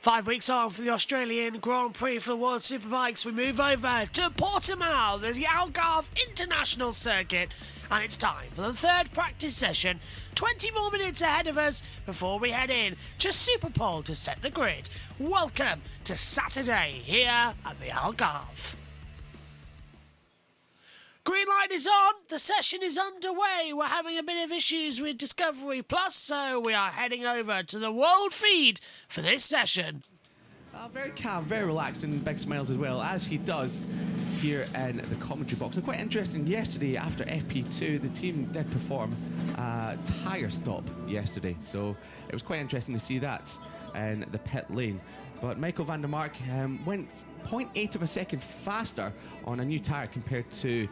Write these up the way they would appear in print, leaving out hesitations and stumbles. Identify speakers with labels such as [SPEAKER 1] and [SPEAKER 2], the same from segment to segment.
[SPEAKER 1] 5 weeks on for the Australian Grand Prix for the World Superbikes, we move over to Portimao, the Algarve International Circuit, and it's time for the third practice session. 20 more minutes ahead of us before we head in to Superpole to set the grid. Welcome to Saturday here at the Algarve. Green light is on, the session is underway. We're having a bit of issues with Discovery Plus, so we are heading over to the world feed for this session.
[SPEAKER 2] Very calm, very relaxed, and big smiles as well, as he does here in the commentary box. And quite interesting, yesterday after FP2, the team did perform a tyre stop yesterday, so it was quite interesting to see that in the pit lane. But Michael van der Mark went 0.8 of a second faster on a new tyre compared to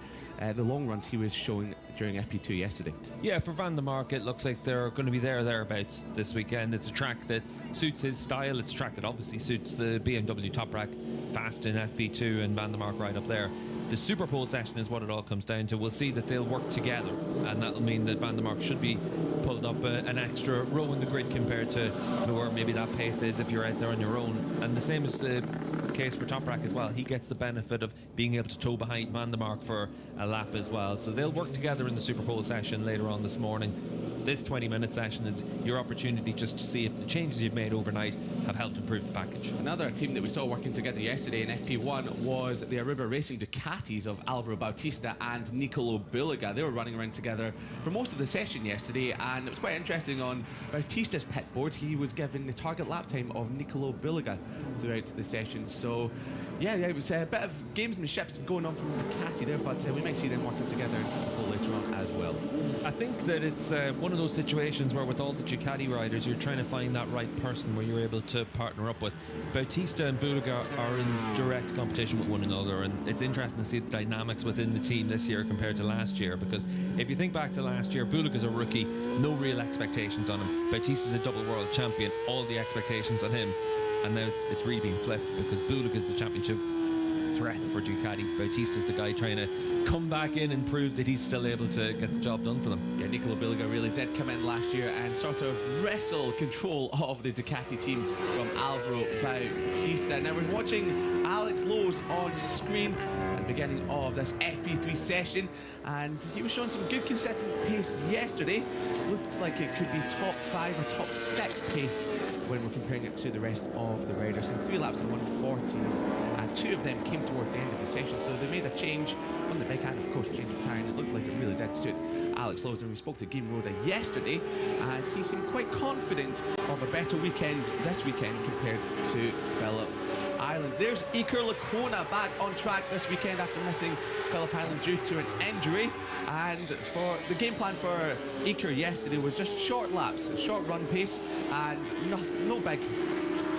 [SPEAKER 2] the long runs he was showing during FP2 yesterday.
[SPEAKER 3] Yeah, for Van der Mark, it looks like they're going to be thereabouts this weekend. It's a track that suits his style. It's a track that obviously suits the BMW Top Rack fast in FP2 and Van der Mark right up there. The Superpole session is what it all comes down to. We'll see that they'll work together, and that'll mean that Van der Mark should be pulled up an extra row in the grid compared to where maybe that pace is if you're out there on your own. And the same is the case for Top Rack as well. He gets the benefit of being able to tow behind Van der Mark for a lap as well. So they'll work together in the Superpole session later on this morning. This 20-minute session is your opportunity just to see if the changes you've made overnight have helped improve the package.
[SPEAKER 2] Another team that we saw working together yesterday in FP1 was the Aruba Racing Ducatis of Alvaro Bautista and Nicolo Bulega. They were running around together for most of the session yesterday, and it was quite interesting. On Bautista's pit board, he was given the target lap time of Nicolo Bulega throughout the session. So yeah, it was a bit of gamesmanship going on from Ducati there, but we might see them working together in Superpole later on as well.
[SPEAKER 3] I think that it's one of those situations where with all the Ducati riders, you're trying to find that right person where you're able to partner up with. Bautista and Bulega are in direct competition with one another, and it's interesting to see the dynamics within the team this year compared to last year, because if you think back to last year, Bulega's a rookie, no real expectations on him. Bautista's a double world champion, all the expectations on him, and now it's really been flipped because Bulega's the championship threat for Ducati. Bautista's the guy trying to come back in and prove that he's still able to get the job done for them.
[SPEAKER 2] Yeah, Nicolo Bulega really did come in last year and sort of wrestle control of the Ducati team from Alvaro Bautista. Now we're watching Alex Lowes on screen at the beginning of this FP3 session, and he was showing some good consistent pace yesterday. Looks like it could be top 5 or top 6 pace when we're comparing it to the rest of the riders. Had 3 laps in 140s, and 2 of them came towards the end of the session, so they made a change on the bike and of course change of tyre, and it looked like it really did suit Alex Lowes. And we spoke to Game Roda yesterday, and he seemed quite confident of a better weekend this weekend compared to Phillip Island. There's Iker Lecuona back on track this weekend after missing Phillip Island due to an injury, and for the game plan for Iker yesterday was just short laps, short run pace, and no big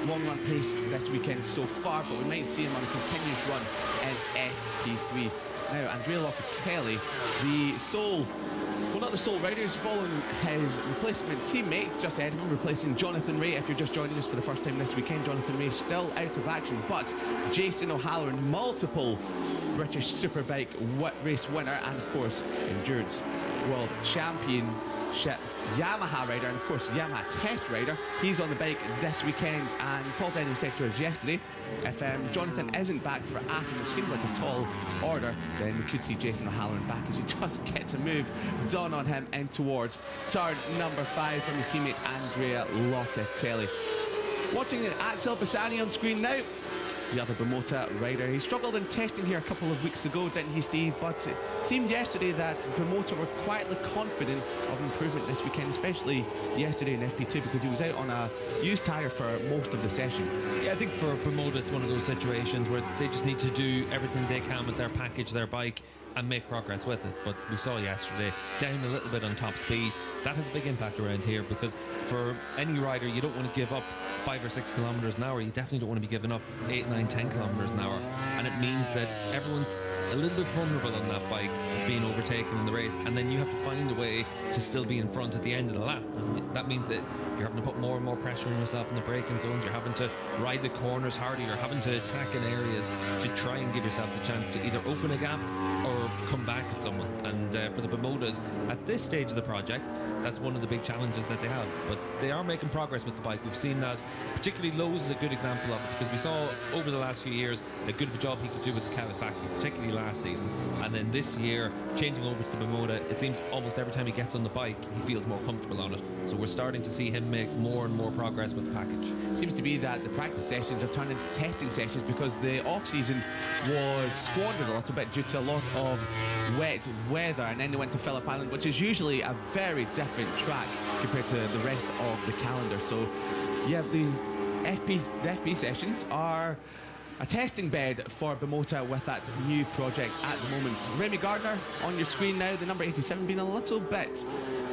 [SPEAKER 2] long run pace this weekend so far, but we might see him on a continuous run in FP3. Now, Andrea Locatelli, not the sole rider, is following his replacement teammate just ahead of him, replacing Jonathan Ray. If you're just joining us for the first time this weekend, Jonathan Ray still out of action, but Jason O'Halloran, multiple British Superbike race winner and of course Endurance World Championship Yamaha rider, and of course Yamaha test rider, he's on the bike this weekend. And Paul Denning said to us yesterday, if Jonathan isn't back for Assen, which seems like a tall order, then we could see Jason O'Halloran back as he just gets a move done on him in towards turn number 5 from his teammate Andrea Locatelli. Watching Axel Bassani on screen now, the other Bimota rider. He struggled in testing here a couple of weeks ago, didn't he, Steve? But it seemed yesterday that Bimota were quietly confident of improvement this weekend, especially yesterday in FP2, because he was out on a used tyre for most of the session.
[SPEAKER 3] Yeah, I think for Bimota it's one of those situations where they just need to do everything they can with their package, their bike, and make progress with it. But we saw yesterday, down a little bit on top speed. That has a big impact around here, because for any rider, you don't want to give up 5 or 6 kilometers an hour. You definitely don't want to be giving up 8, 9, 10 kilometers an hour. And it means that everyone's a little bit vulnerable on that bike, being overtaken in the race, and then you have to find a way to still be in front at the end of the lap. And that means that you're having to put more and more pressure on yourself in the braking zones. You're having to ride the corners harder. You're having to attack in areas to try and give yourself the chance to either open a gap or come back at someone. And for the Bimotas, at this stage of the project, that's one of the big challenges that they have. But they are making progress with the bike. We've seen that, particularly Lowe's is a good example of it, because we saw over the last few years a good of a job he could do with the Kawasaki, particularly last season. And then this year, changing over to the Bimota, it seems almost every time he gets on the bike, he feels more comfortable on it. So we're starting to see him make more and more progress with the package.
[SPEAKER 2] Seems to be that the practice sessions have turned into testing sessions, because the off-season was squandered a little bit due to a lot of wet weather, and then they went to Phillip Island, which is usually a very different track compared to the rest of the calendar. So yeah, the FP sessions are a testing bed for Bimota with that new project at the moment. Remy Gardner on your screen now, the number 87, been a little bit...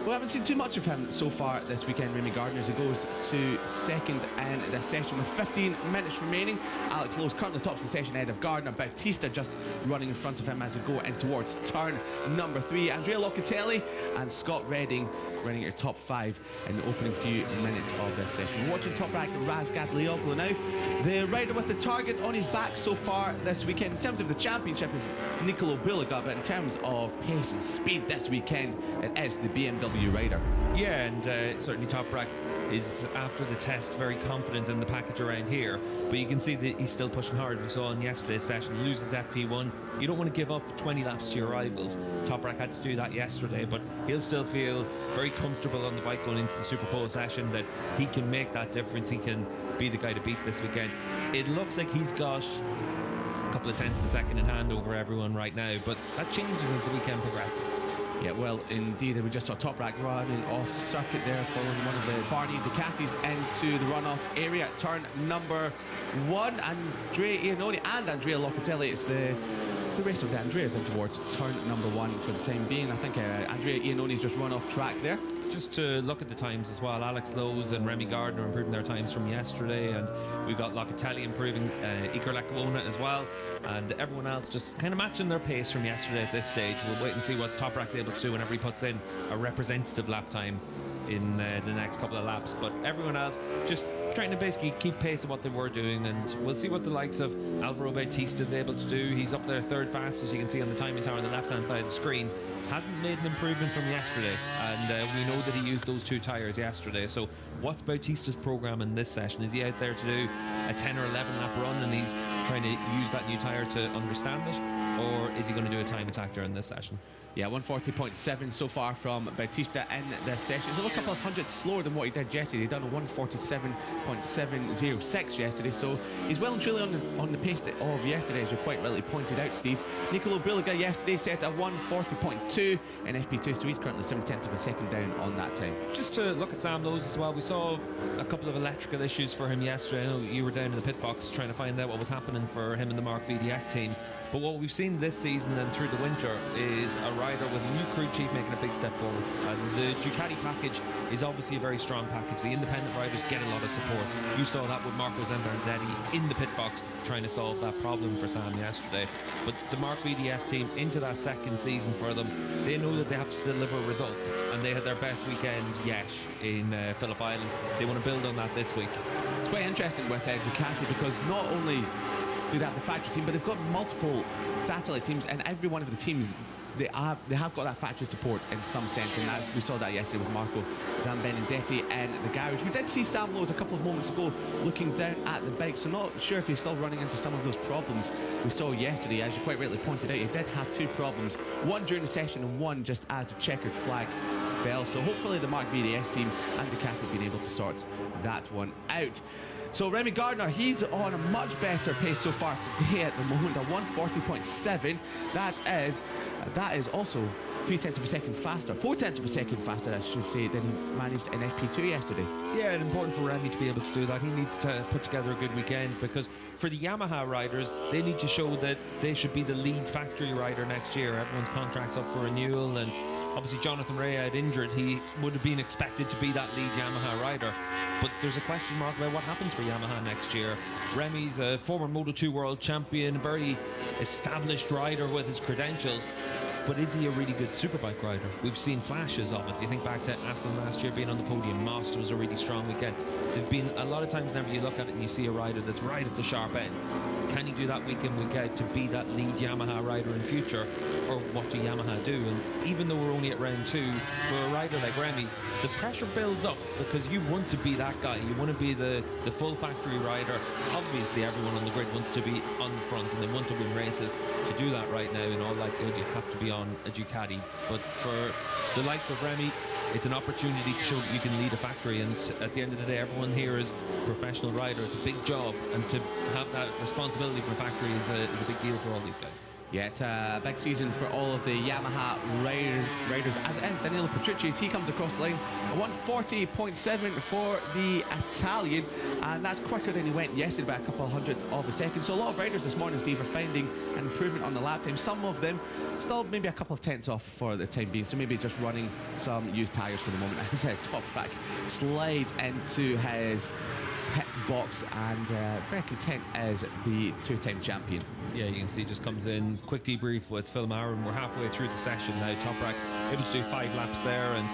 [SPEAKER 2] We haven't seen too much of him so far this weekend, Remy Gardner, as he goes to second in this session with 15 minutes remaining. Alex Lowe's currently tops the session ahead of Gardner. Bautista just running in front of him as they go in towards turn number 3. Andrea Locatelli and Scott Redding running at your top 5 in the opening few minutes of this session. We're watching Top Rack Raz Gadlioglu now. The rider with the target on his back so far this weekend in terms of the championship is Nicolo Biliga, but in terms of pace and speed this weekend, it is the BMW rider.
[SPEAKER 3] Yeah, and certainly Top Rack is, after the test, very confident in the package around here, but you can see that he's still pushing hard. We saw in yesterday's session, loses FP1. You don't want to give up 20 laps to your rivals. Top Rack had to do that yesterday, but he'll still feel very comfortable on the bike going into the Super Pole session, that he can make that difference. He can be the guy to beat this weekend. It looks like he's got a couple of tenths of a second in hand over everyone right now, but that changes as the weekend progresses.
[SPEAKER 2] Yeah, well, indeed, we just saw Top Rack running off circuit there, following one of the Barney Ducatis into the runoff area at turn number 1. Andrea Iannone and Andrea Locatelli, it's the race of the Andreas in towards turn number 1 for the time being. I think Andrea Iannone's just run off track there.
[SPEAKER 3] Just to look at the times as well, Alex Lowe's and Remy Gardner improving their times from yesterday, and we've got Locatelli improving, Iker Lecuona as well, and everyone else just kind of matching their pace from yesterday at this stage. We'll wait and see what Top Rack's able to do whenever he puts in a representative lap time in the next couple of laps, but everyone else just trying to basically keep pace of what they were doing, and we'll see what the likes of Alvaro Bautista is able to do. He's up there third fastest, you can see on the timing tower on the left hand side of the screen. Hasn't made an improvement from yesterday, and we know that he used those 2 tyres yesterday. So what's Bautista's program in this session? Is he out there to do a 10 or 11 lap run and he's trying to use that new tyre to understand it, or is he going to do a time attack during this session?
[SPEAKER 2] Yeah, 140.7 so far from Bautista in this session. He's a couple of hundredths slower than what he did yesterday. He done a 147.706 yesterday, so he's well and truly on the pace of yesterday, as you quite rightly pointed out, Steve. Nicolo Biliga yesterday set a 140.2 in FP2, so he's currently 7/10 of a second down on that time.
[SPEAKER 3] Just to look at Sam Lowe's as well, we saw a couple of electrical issues for him yesterday. I know you were down in the pit box trying to find out what was happening for him and the Mark VDS team, but what we've seen this season and through the winter is a rider with a new crew chief making a big step forward, and the Ducati package is obviously a very strong package. The independent riders get a lot of support. You saw that with Marco Zambardetti in the pit box trying to solve that problem for Sam yesterday. But the Mark VDS team into that second season for them, they know that they have to deliver results, and they had their best weekend yet in Phillip Island. They want to build on that this week.
[SPEAKER 2] It's quite interesting with Ducati, because not only do they have the factory team, but they've got multiple satellite teams, and every one of the teams they have got that factory support in some sense, and that, we saw that yesterday with Marco Zambenedetti in the garage. We did see Sam Lowe's a couple of moments ago looking down at the bike, so not sure if he's still running into some of those problems we saw yesterday. As you quite rightly pointed out, he did have 2 problems, one during the session and one just as the checkered flag fell, so hopefully the Mark VDS team and Ducati have been able to sort that one out. So Remy Gardner, he's on a much better pace so far today at the moment, a 140.7. That is also 3/10 of a second faster, 4/10 of a second faster, I should say, than he managed in FP2 yesterday.
[SPEAKER 3] Yeah, and important for Remy to be able to do that. He needs to put together a good weekend, because for the Yamaha riders, they need to show that they should be the lead factory rider next year. Everyone's contract's up for renewal, and Obviously, Jonathan Rea had injured. He would have been expected to be that lead Yamaha rider. But there's a question mark about what happens for Yamaha next year. Remy's a former Moto2 world champion, a very established rider with his credentials. But is he a really good superbike rider? We've seen flashes of it. You think back to Assen last year being on the podium. Most was a really strong weekend. There've been a lot of times whenever you look at it and you see a rider that's right at the sharp end. Can he do that week in, week out to be that lead Yamaha rider in future? Or what do Yamaha do? And even though we're only at round 2, for a rider like Remy, the pressure builds up because you want to be that guy. You want to be the full factory rider. Obviously, everyone on the grid wants to be on the front and they want to win races. To do that right now, in all likelihood, you have to be on a Ducati. But for the likes of Remy, it's an opportunity to show that you can lead a factory, and at the end of the day, everyone here is a professional rider. It's a big job, and to have that responsibility for a factory is a big deal for all these guys.
[SPEAKER 2] Yeah, it's a big season for all of the Yamaha riders, as it is Danilo Petrucci. He comes across the line, a 140.7 for the Italian, and that's quicker than he went yesterday by a couple of hundredths of a second. So a lot of riders this morning, Steve, are finding an improvement on the lap time. Some of them still maybe a couple of tenths off for the time being, so maybe just running some used tyres for the moment as Toprak slides into his pit box and very content as the two-time champion.
[SPEAKER 3] Yeah, you can see just comes in, quick debrief with Phil Marin. We're halfway through the session now. Toprak able to do 5 laps there and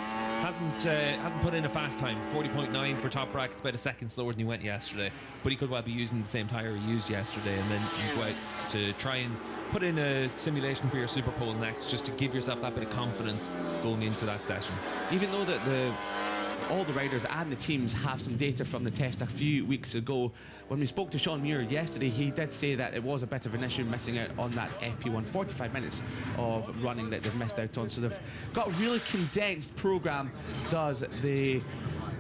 [SPEAKER 3] hasn't put in a fast time. 40.9 for Toprak. It's about a second slower than he went yesterday, but he could well be using the same tyre he used yesterday, and then you go out to try and put in a simulation for your Super Pole next, just to give yourself that bit of confidence going into that session.
[SPEAKER 2] Even though that all the riders and the teams have some data from the test a few weeks ago, when we spoke to Sean Muir yesterday, he did say that it was a bit of an issue missing out on that FP1, 45 minutes of running that they've missed out on. So they've got a really condensed program, does the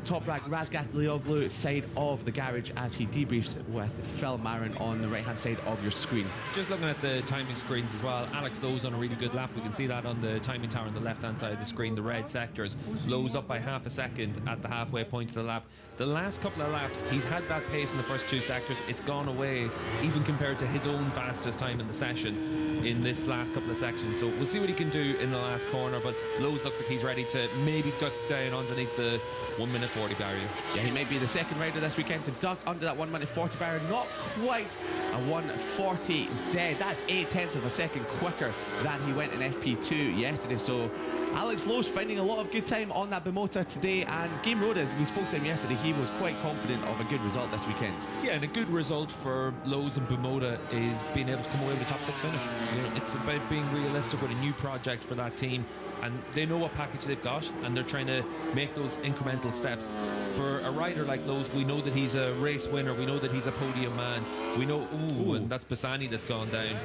[SPEAKER 2] Toprak Razgat Leoglu side of the garage, as he debriefs with Phil Marin on the right hand side of your screen.
[SPEAKER 3] Just looking at the timing screens as well, Alex Lowe's on a really good lap. We can see that on the timing tower on the left hand side of the screen, the red sectors. Lowe's up by half a second at the halfway point of the lap. The last couple of laps, he's had that pace in the first 2 sectors. It's gone away, even compared to his own fastest time in the session in this last couple of sections. So we'll see what he can do in the last corner, but Lowe's looks like he's ready to maybe duck down underneath the 1:40 barrier.
[SPEAKER 2] Yeah, he might be the second rider this weekend to duck under that 1:40 barrier. Not quite a 1:40 dead. That's 0.8 of a second quicker than he went in FP2 yesterday. So Alex Lowe's finding a lot of good time on that Bimota today, and Game Road, as we spoke to him yesterday, he was quite confident of a good result this weekend.
[SPEAKER 3] Yeah, and a good result for Lowe's and Bimota is being able to come away with a top 6 finish. You know, it's about being realistic with a new project for that team, and they know what package they've got, and they're trying to make those incremental steps. For a rider like Lowe's, we know that he's a race winner, we know that he's a podium man, we know, and that's Bassani that's gone down.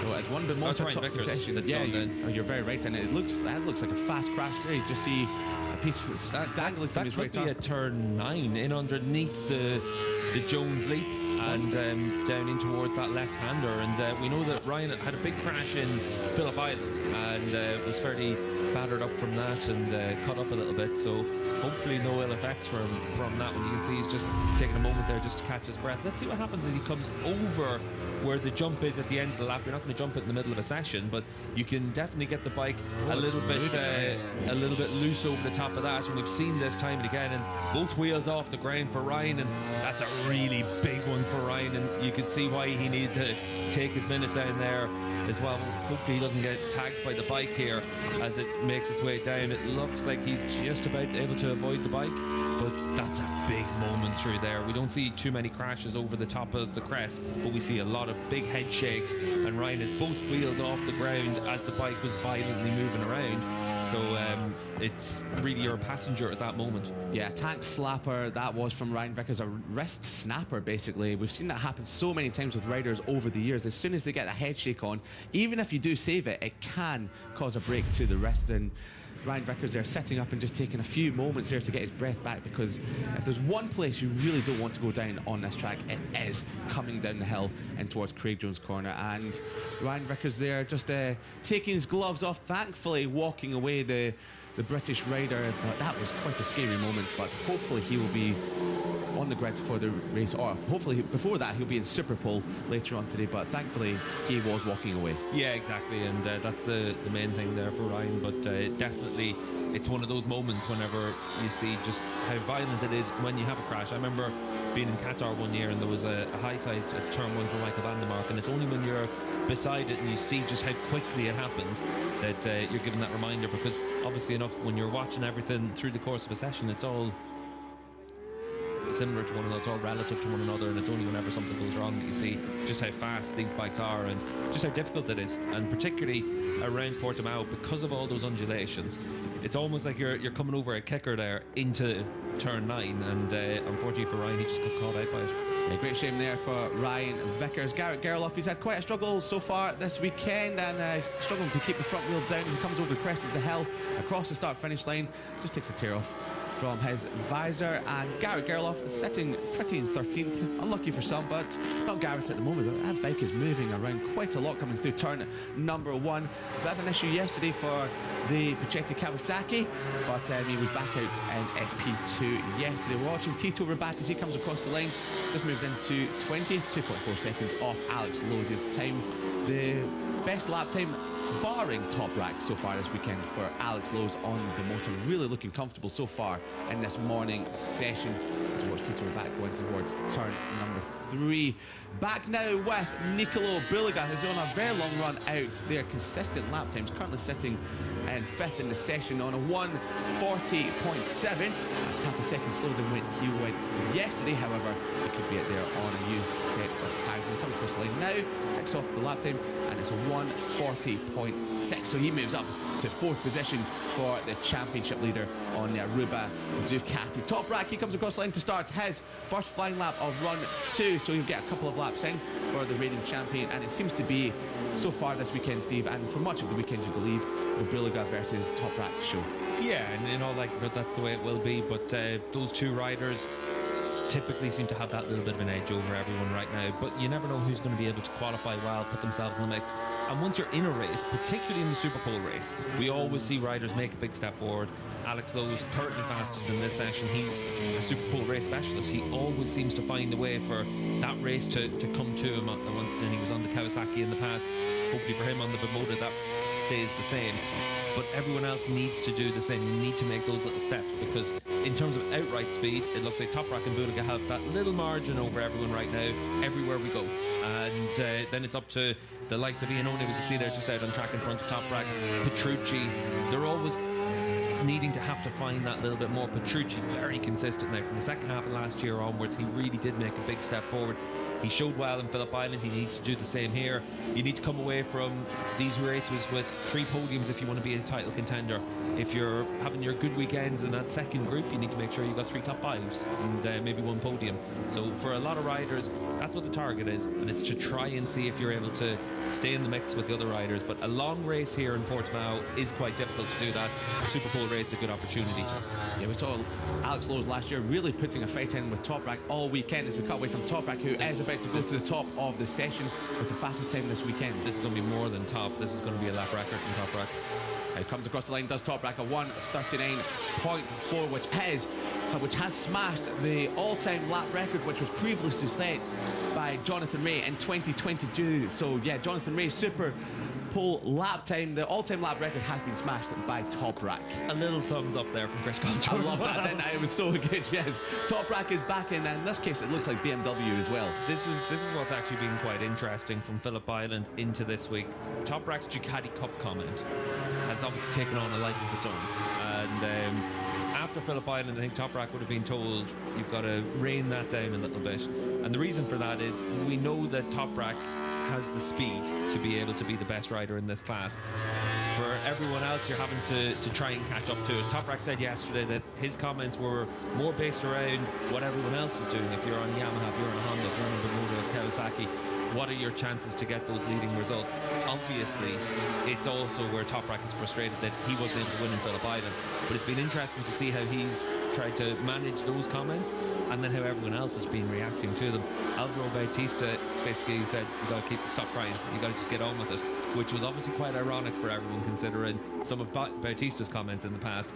[SPEAKER 2] So it's one Bimota top session that's gone down. You're very right, and that looks like a fast crash there. You just see a piece dangling from his right arm.
[SPEAKER 3] That could be a turn 9 in underneath the Jones leap and down in towards that left-hander, and we know that Ryan had a big crash in Phillip Island and was fairly battered up from that and cut up a little bit, so hopefully no ill effects from that one. You can see he's just taking a moment there just to catch his breath. Let's see what happens as he comes over where the jump is at the end of the lap. You're not going to jump it in the middle of a session, but you can definitely get the bike a little bit loose over the top of that, and we've seen this time and again, and both wheels off the ground for Ryan, and that's a really big one for Ryan, and you can see why he needed to take his minute down there as well. Hopefully he doesn't get tagged by the bike here as it makes its way down. It looks like he's just about able to avoid the bike, but that's a big moment through there. We don't see too many crashes over the top of the crest, but we see a lot of big head shakes, and Ryan had both wheels off the ground as the bike was violently moving around. So it's really your passenger at that moment.
[SPEAKER 2] Yeah, tank slapper that was from Ryan Vickers, a wrist snapper basically. We've seen that happen so many times with riders over the years. As soon as they get a head shake on, even if you do save it, it can cause a break to the wrist, and Ryan Vickers there sitting up and just taking a few moments there to get his breath back, because if there's one place you really don't want to go down on this track, it is coming down the hill and towards Craig Jones corner. And Ryan Vickers there just taking his gloves off, thankfully walking away the the British rider, but that was quite a scary moment. But hopefully he will be on the grid for the race, or hopefully before that he'll be in Super Pole later on today, but thankfully he was walking away.
[SPEAKER 3] Yeah, exactly, and that's the main thing there for Ryan. But definitely it's one of those moments whenever you see just how violent it is when you have a crash. I remember being in Qatar one year and there was a high side at turn 1 for Michael van der Mark, and it's only when you're beside it and you see just how quickly it happens that you're given that reminder, because obviously enough when you're watching everything through the course of a session, it's all similar to one another, it's all relative to one another, and it's only whenever something goes wrong that you see just how fast these bikes are and just how difficult it is. And particularly around Portimao, because of all those undulations, it's almost like you're coming over a kicker there into turn 9, and unfortunately for Ryan, he just got caught out by it.
[SPEAKER 2] Yeah, great shame there for Ryan Vickers. Garrett Gerloff, he's had quite a struggle so far this weekend, and he's struggling to keep the front wheel down as he comes over the crest of the hill across the start-finish line. Just takes a tear off from his visor, and Garrett Gerloff is sitting pretty in 13th. Unlucky for some, but not Garrett at the moment. That bike is moving around quite a lot coming through turn number 1. Bit of an issue yesterday for the Puchetti Kawasaki, but he was back out in FP2 yesterday. We're watching Tito Rabat as he comes across the line, just moves into 22.4 seconds off Alex Lowe's time. The best lap time barring Top Rack so far this weekend for Alex Lowe's on the motor. Really looking comfortable so far in this morning session. As we watch Tito Rabat going towards turn number 3. Back now with Nicolo Buliga, who's on a very long run out. Their consistent lap times, currently sitting in 5th in the session on a 1:40.7. That's half a second slower than when he went yesterday. However, he could be out there on a used set of tyres. He comes across the line now, ticks off the lap time, and it's a 1:40.6. So he moves up to 4th position for the championship leader on the Aruba Ducati. Top Rack, he comes across the line to start his first flying lap of run 2, so he'll get a couple of laps in for the reigning champion, and it seems to be so far this weekend, Steve, and for much of the weekend you believe, the Buliga versus Top Rack show.
[SPEAKER 3] Yeah, and in all likelihood that's the way it will be, but those two riders typically seem to have that little bit of an edge over everyone right now, but you never know who's going to be able to qualify well, put themselves in the mix. And once you're in a race, particularly in the Super Pole race, we always see riders make a big step forward. Alex Lowe is currently fastest in this session. He's a Super Pole race specialist. He always seems to find a way for that race to come to him, and he was on the Kawasaki in the past. Hopefully for him on the Bimota that stays the same, but everyone else needs to do the same. You need to make those little steps, because in terms of outright speed, it looks like Top Rack and Buliga have that little margin over everyone right now everywhere we go. And then it's up to the likes of Iannone. We can see they're just out on track in front of Top Rack. Petrucci, they're always needing to have to find that little bit more. Petrucci very consistent now from the second half of last year onwards. He really did make a big step forward. He showed well in Phillip Island. He needs to do the same here. You need to come away from these races with 3 podiums if you want to be a title contender. If you're having your good weekends in that second group, you need to make sure you got 3 top 5s and maybe 1 podium. So for a lot of riders, that's what the target is, and it's to try and see if you're able to stay in the mix with the other riders. But a long race here in Portimao is quite difficult to do that. A Super Pole race is a good opportunity.
[SPEAKER 2] Yeah, we saw Alex Lowe's last year really putting a fight in with Top Rack all weekend as we cut away from Top Rack, who is about to go to the top of the session with the fastest time this weekend.
[SPEAKER 3] This is going to be more than top. This is going to be a lap record from Top Rack.
[SPEAKER 2] Comes across the line, does Top Rack a 1:39.4, which has smashed the all-time lap record, which was previously set by Jonathan Ray in 2022. So yeah, Jonathan Ray's Super Pole lap time, the all-time lap record, has been smashed by Top Rack.
[SPEAKER 3] A little thumbs up there from Chris Concho.
[SPEAKER 2] I love that, didn't I? It was so good, yes. Top Rack is back in, and in this case it looks like BMW as well.
[SPEAKER 3] This is what's actually been quite interesting from Phillip Island into this week. Top Rack's Ducati Cup comment has obviously taken on a life of its own, and after Phillip Island, I think Top Rack would have been told you've got to rein that down a little bit, and the reason for that is we know that Top Rack has the speed to be able to be the best rider in this class. For everyone else, you're having to try and catch up to it. Top Rack said yesterday that his comments were more based around what everyone else is doing. If you're on a Yamaha, if you're on a Honda, if you're on a Bimota, Kawasaki, what are your chances to get those leading results? Obviously, it's also where Top Rack is frustrated that he wasn't able to win in Phillip Island. But it's been interesting to see how he's tried to manage those comments and then how everyone else has been reacting to them. Alvaro Bautista basically said, you got to stop crying, you got to just get on with it. which was obviously quite ironic for everyone considering some of Bautista's comments in the past.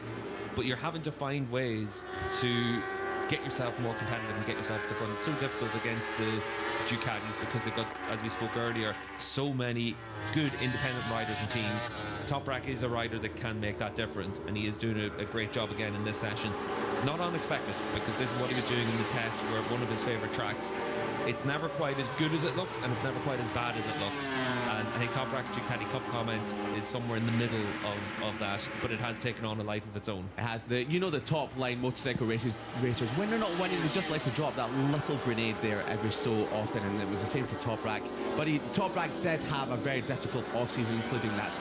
[SPEAKER 3] But you're having to find ways to get yourself more competitive and get yourself to the front. It's so difficult against the Ducatis because they've got, as we spoke earlier, so many good independent riders and teams. Toprak is a rider that can make that difference, and he is doing a great job again in this session. Not unexpected, because this is what he was doing in the test, where one of his favourite tracks. It's never quite as good as it looks, and it's never quite as bad as it looks. And I think Toprak's Ducati Cup comment is somewhere in the middle of that, but it has taken on a life of its own.
[SPEAKER 2] It has. The top line motorcycle racers, when they're not winning, they just like to drop that little grenade there every so often, and it was the same for Toprak. But Toprak did have a very difficult off-season, including that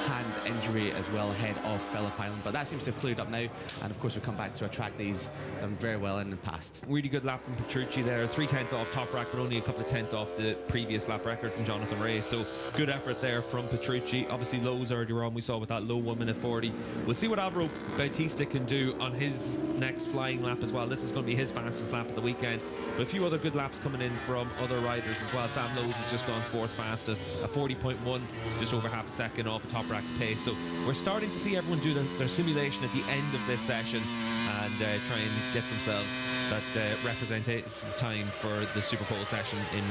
[SPEAKER 2] hand injury as well ahead of Phillip Island, but that seems to have cleared up now, and of course we come back to a track that he's done very well in the past.
[SPEAKER 3] Really good lap from Petrucci there, 3 tenths off Toprak, but only a couple of tenths off the previous lap record from Jonathan Ray, so good effort there from Petrucci. Obviously lows earlier on, we saw with that low 1 minute 40. We'll see what Alvaro Bautista can do on his next flying lap as well. This is going to be his fastest lap of the weekend, but a few other good laps coming in from other riders as well. Sam Lowe's has just gone 4th fastest, a 40.1, just over half a second off of Toprak's pace. So we're starting to see everyone do their simulation at the end of this session and try and get themselves that representative time for the Super Bowl session in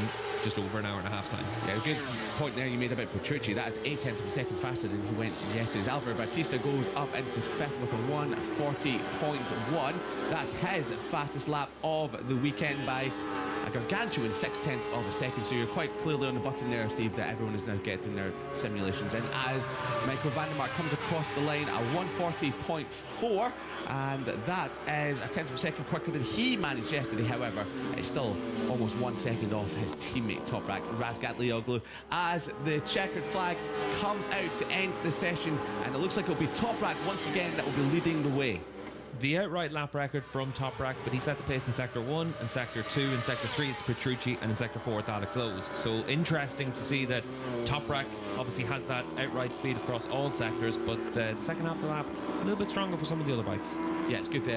[SPEAKER 3] just over an hour and a half's time.
[SPEAKER 2] Yeah, a good point there you made about Petrucci. That is 8 tenths of a second faster than he went yesterday. Alvaro Bautista goes up into 5th with a 1:40.1. That's his fastest lap of the weekend by a gargantuan 6 tenths of a second. So you're quite clearly on the button there, Steve, that everyone is now getting their simulations in as Michael Vandermark comes across the line at 1:40.4, and that is a tenth of a second quicker than he managed yesterday. However, it's still almost 1 second off his teammate Toprak Razgatlioglu as the checkered flag comes out to end the session, and it looks like it'll be Toprak once again that will be leading the way.
[SPEAKER 3] The outright lap record from Toprak, but he set the pace in Sector 1 and Sector 2. In Sector 3 it's Petrucci, and in Sector 4 it's Alex Lowe's. So interesting to see that Toprak obviously has that outright speed across all sectors, but the second half of the lap a little bit stronger for some of the other bikes.
[SPEAKER 2] Yeah, it's good.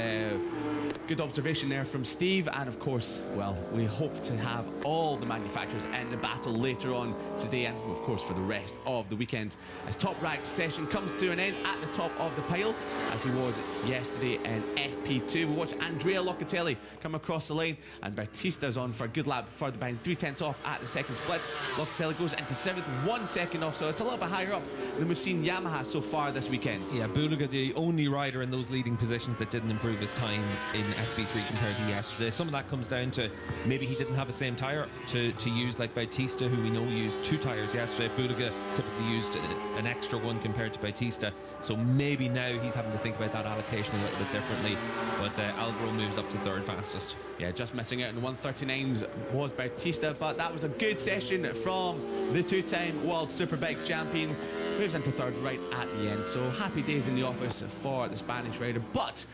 [SPEAKER 2] Good observation there from Steve, and of course, well, we hope to have all the manufacturers in the battle later on today, and of course for the rest of the weekend, as Toprak's session comes to an end at the top of the pile, as he was yesterday in FP2. We'll watch Andrea Locatelli come across the lane, and Bautista's on for a good lap further behind, 3 tenths off at the second split. Locatelli goes into 7th, 1 second off, so it's a little bit higher up than we've seen Yamaha so far this weekend.
[SPEAKER 3] Yeah, Bulaga, the only rider in those leading positions that didn't improve his time in FP3 compared to yesterday. Some of that comes down to maybe he didn't have the same tyre to use like Bautista, who we know used 2 tyres yesterday. Bulaga typically used an extra one compared to Bautista, so maybe now he's having to think about that allocation a little bit differently, but Alvaro moves up to 3rd fastest.
[SPEAKER 2] Yeah, just missing out on the 1:39s was Bautista, but that was a good session from the 2-time World Superbike champion. Moves into 3rd right at the end, so happy days in the office for the Spanish rider, but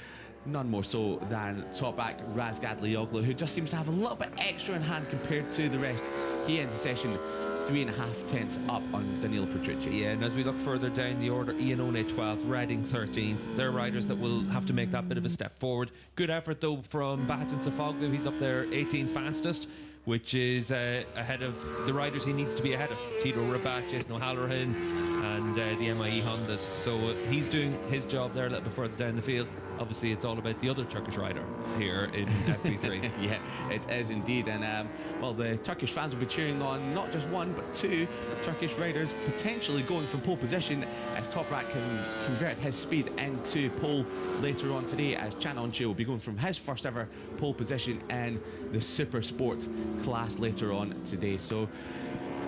[SPEAKER 2] none more so than Toprak Razgatlioglu, who just seems to have a little bit extra in hand compared to the rest. He ends the session 3.5 tenths up on Danilo Petrucci.
[SPEAKER 3] Yeah, and as we look further down the order, Iannone 12th, Redding 13th. They're riders that will have to make that bit of a step forward. Good effort though from Bahattin Safoglu. He's up there 18th fastest, which is ahead of the riders he needs to be ahead of. Tito Rabat, Jason O'Halloran, and the MIE Hondas. So he's doing his job there a little bit further down the field. Obviously, it's all about the other Turkish rider here in FP3.
[SPEAKER 2] Yeah, it is indeed. And, well, the Turkish fans will be cheering on not just 1, but 2 Turkish riders potentially going from pole position if Toprak can convert his speed into pole later on today, as Can Onche will be going from his first ever pole position in the Super Sport class later on today. So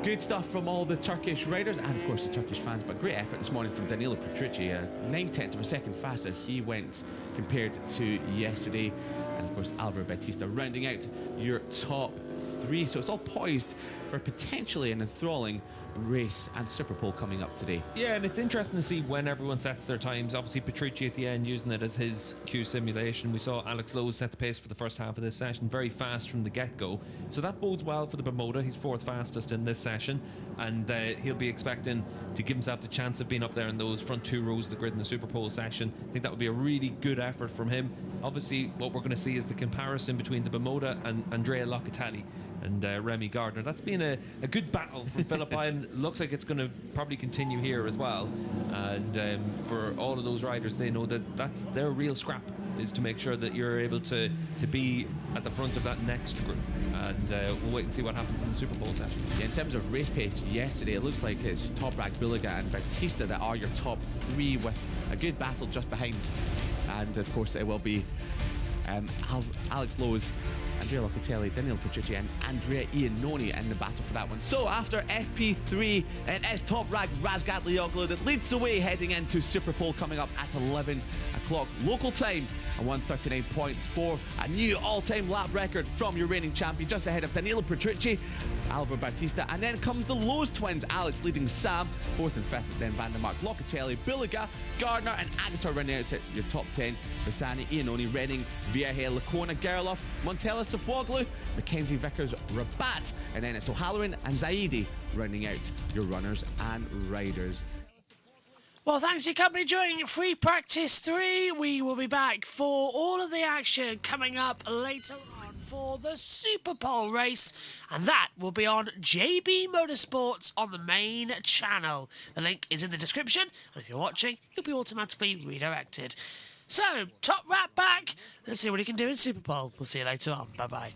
[SPEAKER 2] good stuff from all the Turkish riders and of course the Turkish fans, but great effort this morning from Danilo Petrucci. 9 tenths of a second faster he went compared to yesterday, and of course Alvaro Bautista rounding out your top 3. So it's all poised for potentially an enthralling race and Super Pole coming up today.
[SPEAKER 3] Yeah, and it's interesting to see when everyone sets their times. Obviously Petrucci at the end using it as his Q simulation. We saw Alex Lowe set the pace for the first half of this session very fast from the get-go, so that bodes well for the Bermuda. He's 4th fastest in this session, and he'll be expecting to give himself the chance of being up there in those front 2 rows of the grid in the Super Pole session. I think that would be a really good effort from him. Obviously what we're going to see is the comparison between the Bermuda and Andrea Locatelli. and Remy Gardner. That's been a good battle for Phillip Island. Looks like it's going to probably continue here as well. And for all of those riders, they know that that's their real scrap, is to make sure that you're able to be at the front of that next group. And we'll wait and see what happens in the Super Bowl session.
[SPEAKER 2] Yeah, in terms of race pace yesterday, it looks like it's Toprak, Biliga and Bautista that are your top three, with a good battle just behind. And of course it will be Alex Lowe's, Andrea Locatelli, Daniel Petrucci and Andrea Iannone in the battle for that one. So after FP3, it is Toprak Razgat Lioglu that leads the way heading into Super Pole coming up at 11 o'clock local time. A 1:39.4, a new all-time lap record from your reigning champion, just ahead of Danilo Petrucci, Alvaro Bautista, and then comes the Lowe's twins, Alex leading Sam, 4th and 5th, then Vandermark, Locatelli, Biliga, Gardner and Agatar running out at your top 10, Bassani, Iannone, Renning, Vieja, Lacona, Gerloff, Montella, Sofwoglu, Mackenzie Vickers, Rabat, and then it's O'Halloran and Zaidi rounding out your runners and riders.
[SPEAKER 1] Well, thanks for your company during Free Practice 3. We will be back for all of the action coming up later on for the Super Pole race, and that will be on JB Motorsports on the main channel. The link is in the description, and if you're watching, you'll be automatically redirected. So, Top Rat back. Let's see what he can do in Super Pole. We'll see you later on. Bye-bye.